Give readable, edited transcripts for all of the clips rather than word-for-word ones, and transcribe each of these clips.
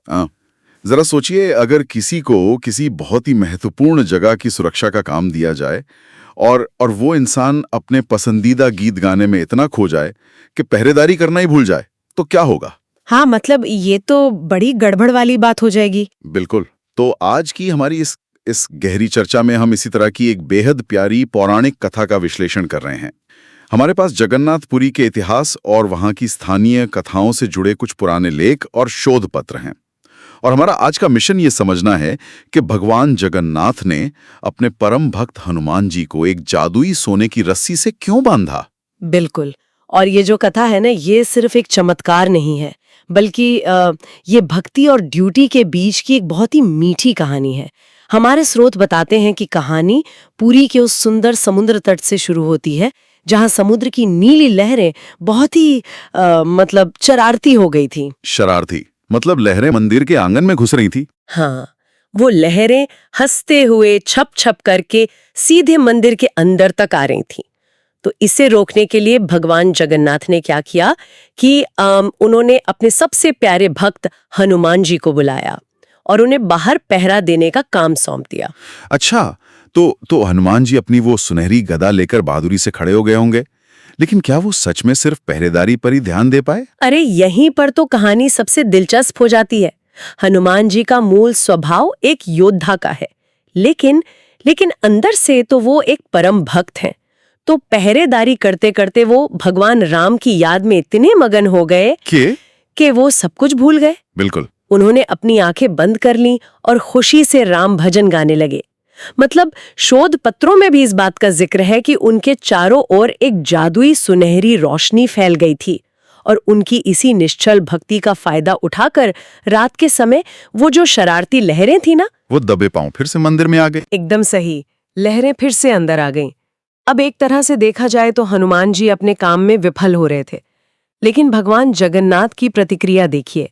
हाँ, जरा सोचिए अगर किसी को किसी बहुत ही महत्वपूर्ण जगह की सुरक्षा का काम दिया जाए और वो इंसान अपने पसंदीदा गीत गाने में इतना खो जाए कि पहरेदारी करना ही भूल जाए, तो क्या होगा? हाँ, मतलब ये तो बड़ी गड़बड़ वाली बात हो जाएगी। बिल्कुल। तो आज की हमारी इस गहरी चर्चा में हम इसी तरह की एक बेहद प्यारी पौराणिक कथा का विश्लेषण कर रहे हैं। हमारे पास जगन्नाथपुरी के इतिहास और वहां की स्थानीय कथाओं से जुड़े कुछ पुराने लेख और शोध पत्र हैं। और हमारा आज का मिशन ये समझना है कि भगवान जगन्नाथ ने अपने परम भक्त हनुमान जी को एक जादुई सोने की रस्सी से क्यों बांधा। बिल्कुल। और ये जो कथा है ना, ये सिर्फ एक चमत्कार नहीं है, बल्कि ये भक्ति और ड्यूटी के बीच की एक बहुत ही मीठी कहानी है। हमारे स्रोत बताते हैं कि कहानी पुरी के उस सुंदर समुद्र तट से शुरू होती है, जहां समुद्र की नीली लहरें बहुत ही मतलब शरारती हो गई थी। शरारती मतलब लहरें मंदिर के आंगन में घुस रही थी। हाँ, वो लहरें हंसते हुए छप छप करके सीधे मंदिर के अंदर तक आ रही थी। तो इसे रोकने के लिए भगवान जगन्नाथ ने क्या किया कि उन्होंने अपने सबसे प्यारे भक्त हनुमान जी को बुलाया और उन्हें बाहर पहरा देने का काम सौंप दिया। अच्छा, तो हनुमान जी अपनी वो सुनहरी गदा लेकर बहादुरी से खड़े हो गए होंगे, लेकिन क्या वो सच में सिर्फ पहरेदारी पर ही ध्यान दे पाए? अरे यहीं पर तो कहानी सबसे दिलचस्प हो जाती है। हनुमान जी का मूल स्वभाव एक योद्धा का है, लेकिन अंदर से तो वो एक परम भक्त हैं। तो पहरेदारी करते करते वो भगवान राम की याद में इतने मगन हो गए कि वो सब कुछ भूल गए। बिल्कुल। उन्होंने अपनी आंखें बंद कर लीं और खुशी से राम भजन गाने लगे। मतलब शोध पत्रों में भी इस बात का जिक्र है कि उनके चारों ओर एक जादुई सुनहरी रोशनी फैल गई थी और उनकी इसी निश्चल भक्ति का फायदा उठाकर रात के समय वो जो शरारती लहरें थी ना, वो दबे पांव फिर से मंदिर में आ गए। एकदम सही, लहरें फिर से अंदर आ गईं। अब एक तरह से देखा जाए तो हनुमान जी अपने काम में विफल हो रहे थे, लेकिन भगवान जगन्नाथ की प्रतिक्रिया देखिए,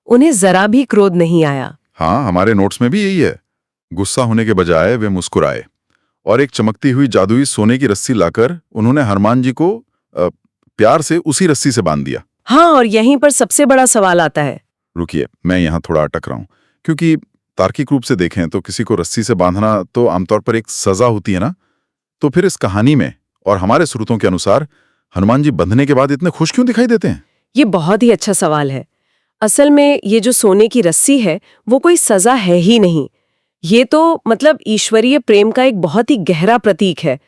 उन्हें जरा भी क्रोध नहीं आया। हाँ, हमारे नोट्स में भी यही है। गुस्सा होने के बजाय वे मुस्कुराए और एक चमकती हुई जादुई सोने की रस्सी लाकर उन्होंने हनुमान जी को प्यार से उसी रस्सी से बांध दिया। हाँ, और यहीं पर सबसे बड़ा सवाल आता है। रुकिए, मैं यहाँ थोड़ा अटक रहा हूँ, क्योंकि तार्किक रूप से देखें तो किसी को रस्सी से बांधना तो आमतौर पर एक सजा होती है ना। तो फिर इस कहानी में और हमारे स्रोतों के अनुसार हनुमान जी बंधने के बाद इतने खुश क्यों दिखाई देते हैं? ये बहुत ही अच्छा सवाल है। असल में ये जो सोने की रस्सी है वो कोई सजा है ही नहीं। ये तो मतलब ईश्वरीय प्रेम का एक बहुत ही गहरा प्रतीक है।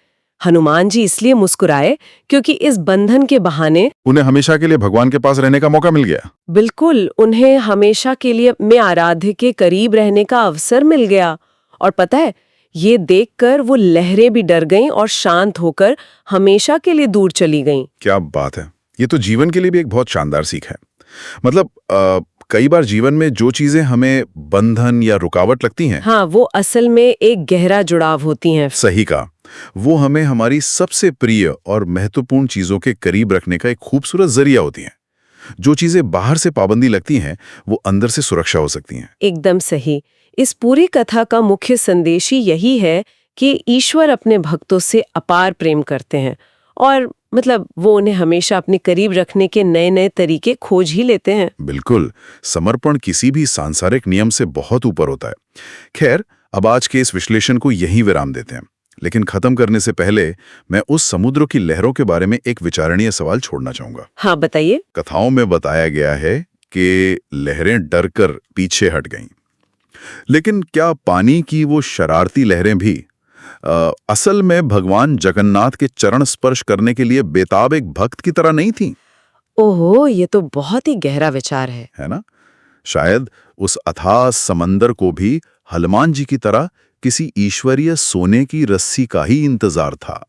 हनुमान जी इसलिए मुस्कुराए क्योंकि इस बंधन के बहाने उन्हें हमेशा के लिए भगवान के पास रहने का मौका मिल गया। बिल्कुल, उन्हें हमेशा के लिए में आराध्य के करीब रहने का अवसर मिल गया। और पता है, ये देखकर वो लहरें भी डर गईं और शांत होकर हमेशा के लिए दूर चली गईं। क्या बात है! ये तो जीवन के लिए भी एक बहुत शानदार सीख है। मतलब कई बार जीवन में जो चीजें हमें बंधन या रुकावट लगती हैं, हाँ, वो असल में एक गहरा जुड़ाव होती हैं। सही कहा, वो हमें हमारी सबसे प्रिय और महत्वपूर्ण चीजों के करीब रखने का एक खूबसूरत जरिया होती हैं। जो चीजें बाहर से पाबंदी लगती हैं, वो अंदर से सुरक्षा हो सकती हैं। एकदम सही। इस पूरी कथा का मुख्य संदेश ही यही है कि ईश्वर अपने भक्तों से अपार प्रेम करते हैं और मतलब वो उन्हें हमेशा अपने करीब रखने के नए नए तरीके खोज ही लेते हैं। बिल्कुल, समर्पण किसी भी सांसारिक नियम से बहुत ऊपर होता है। खैर, अब आज के इस विश्लेषण को यहीं विराम देते हैं, लेकिन खत्म करने से पहले मैं उस समुद्र की लहरों के बारे में एक विचारणीय सवाल छोड़ना चाहूंगा। हाँ, बताइए। कथाओं में बताया गया है कि लहरें डरकर पीछे हट गईं, लेकिन क्या पानी की वो शरारती लहरें भी असल में भगवान जगन्नाथ के चरण स्पर्श करने के लिए बेताब एक भक्त की तरह नहीं थी? ओहो, ये तो बहुत ही गहरा विचार है ना? शायद उस अथाह समंदर को भी हनुमान जी की तरह किसी ईश्वरीय सोने की रस्सी का ही इंतजार था।